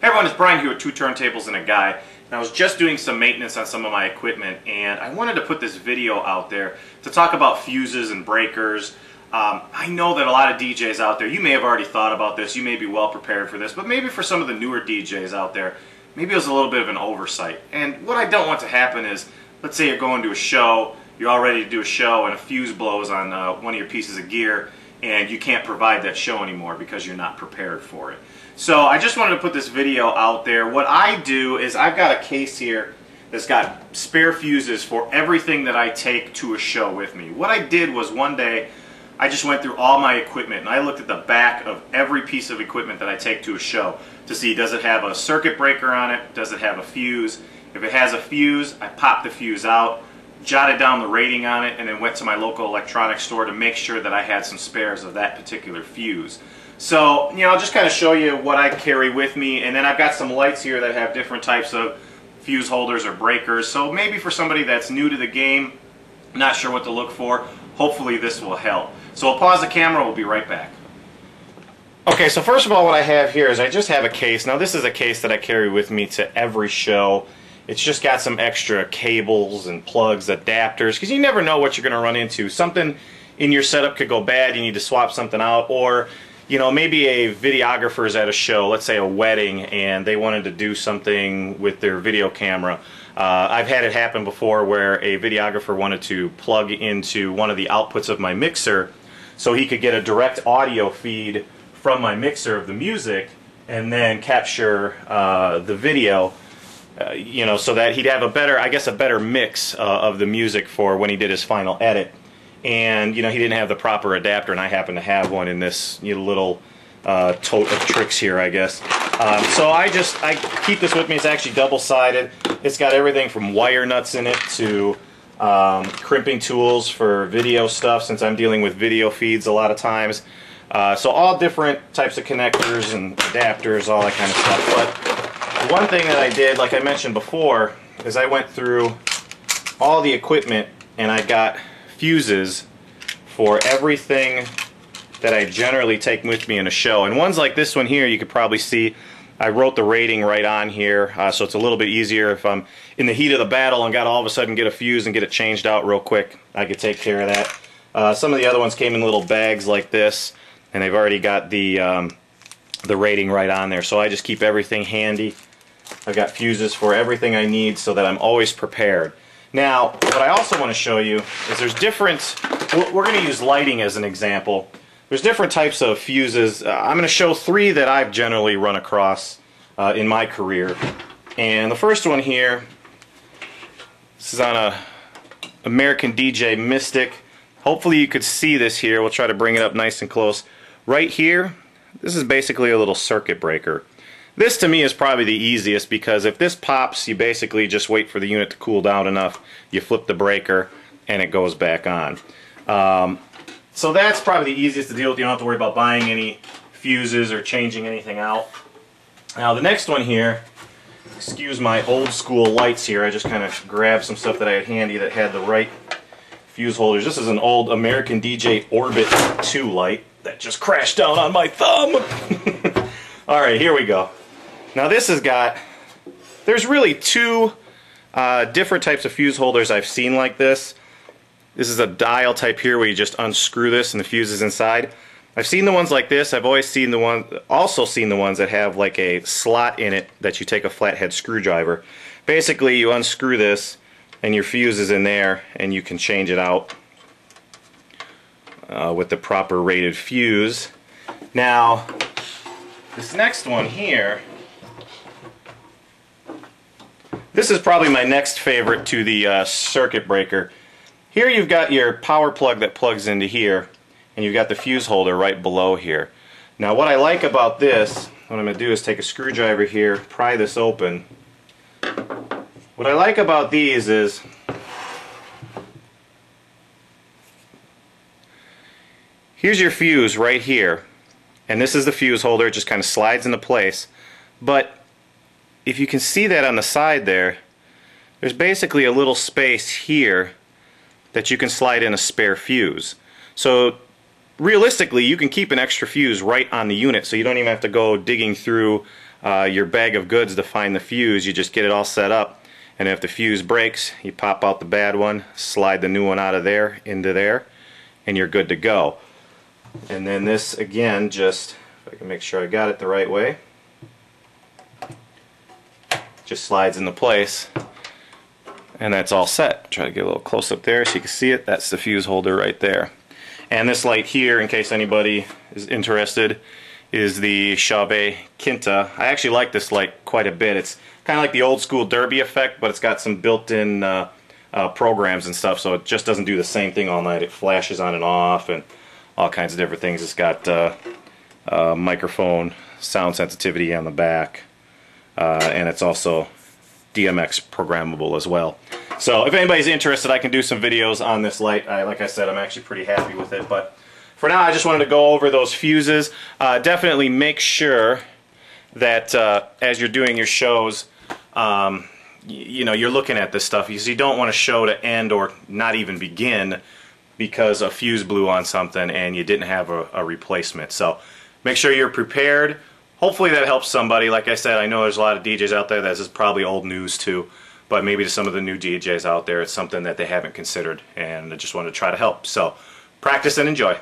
Hey everyone, it's Brian here with Two Turntables and a Guy. And I was just doing some maintenance on some of my equipment, and I wanted to put this video out there to talk about fuses and breakers. I know that a lot of DJs out there, you may have already thought about this, you may be well prepared for this, but maybe for some of the newer DJs out there, maybe it was a little bit of an oversight. And what I don't want to happen is, let's say you're going to a show, you're all ready to do a show, and a fuse blows on one of your pieces of gear, and you can't provide that show anymore because you're not prepared for it. So I just wanted to put this video out there. What I do is I've got a case here that's got spare fuses for everything that I take to a show with me. What I did was one day I just went through all my equipment and I looked at the back of every piece of equipment that I take to a show to see, does it have a circuit breaker on it, does it have a fuse. If it has a fuse, I popped the fuse out, jotted down the rating on it, and then went to my local electronics store to make sure that I had some spares of that particular fuse. So, you know, I'll just kind of show you what I carry with me, and then I've got some lights here that have different types of fuse holders or breakers. So maybe for somebody that's new to the game, not sure what to look for, hopefully this will help. So I'll pause the camera, we'll be right back. Okay, so first of all, what I have here is I just have a case. Now this is a case that I carry with me to every show. It's just got some extra cables and plugs, adapters, because you never know what you're going to run into. Something in your setup could go bad, you need to swap something out, or you know, maybe a videographer's at a show, let's say a wedding, and they wanted to do something with their video camera. I've had it happen before where a videographer wanted to plug into one of the outputs of my mixer so he could get a direct audio feed from my mixer of the music and then capture the video, you know, so that he'd have a better, I guess, a better mix of the music for when he did his final edit. And you know, he didn't have the proper adapter, and I happen to have one in this little tote of tricks here, I guess. So I keep this with me. It's actually double-sided. It's got everything from wire nuts in it to crimping tools for video stuff, since I'm dealing with video feeds a lot of times. So all different types of connectors and adapters, all that kind of stuff. But one thing that I did, like I mentioned before, is I went through all the equipment and I got fuses for everything that I generally take with me in a show. And ones like this one here, you could probably see I wrote the rating right on here, so it's a little bit easier if I'm in the heat of the battle and got all of a sudden get a fuse and get it changed out real quick. I could take care of that. Some of the other ones came in little bags like this, and they've already got the rating right on there. So I just keep everything handy. I've got fuses for everything I need so that I'm always prepared. Now, what I also want to show you is there's different, we're going to use lighting as an example. There's different types of fuses. I'm going to show three that I've generally run across in my career. And the first one here, this is on a American DJ Mystic. Hopefully you could see this here. We'll try to bring it up nice and close. Right here, this is basically a little circuit breaker. This to me is probably the easiest, because if this pops, you basically just wait for the unit to cool down enough, you flip the breaker, and it goes back on. So that's probably the easiest to deal with. You don't have to worry about buying any fuses or changing anything out. Now the next one here, excuse my old school lights here, I just kind of grabbed some stuff that I had handy that had the right fuse holders. This is an old American DJ Orbit 2 light that just crashed down on my thumb. Alright, here we go. Now this has got, there's really two different types of fuse holders I've seen like this. This is a dial type here where you just unscrew this and the fuse is inside. I've seen the ones like this. I've always seen the also seen the ones that have like a slot in it that you take a flathead screwdriver. Basically you unscrew this and your fuse is in there and you can change it out with the proper rated fuse. Now this next one here, this is probably my next favorite to the circuit breaker. Here you've got your power plug that plugs into here, and you've got the fuse holder right below here. Now what I like about this, what I'm going to do is take a screwdriver here, pry this open. What I like about these is here's your fuse right here. And this is the fuse holder, it just kind of slides into place. But if you can see that on the side there, there's basically a little space here that you can slide in a spare fuse. So realistically, you can keep an extra fuse right on the unit, so you don't even have to go digging through your bag of goods to find the fuse. You just get it all set up, and if the fuse breaks, you pop out the bad one, slide the new one out of there into there, and you're good to go. And then this, again, just, if I can make sure I got it the right way, just slides into place, and that's all set. Try to get a little close up there so you can see it. That's the fuse holder right there. And this light here, in case anybody is interested, is the Chauvet Quinta. I actually like this light quite a bit. It's kind of like the old school derby effect, but it's got some built-in programs and stuff, so it just doesn't do the same thing all night. It flashes on and off and all kinds of different things. It's got microphone sound sensitivity on the back, and it's also DMX programmable as well. So if anybody's interested, I can do some videos on this light. Like I said, I'm actually pretty happy with it, but for now I just wanted to go over those fuses. Definitely make sure that as you're doing your shows, you know, you're looking at this stuff. You don't want a show to end or not even begin because a fuse blew on something and you didn't have a replacement. So make sure you're prepared. Hopefully that helps somebody. Like I said, I know there's a lot of DJs out there that this is probably old news to, but maybe to some of the new DJs out there, it's something that they haven't considered, and I just wanted to try to help. So practice and enjoy.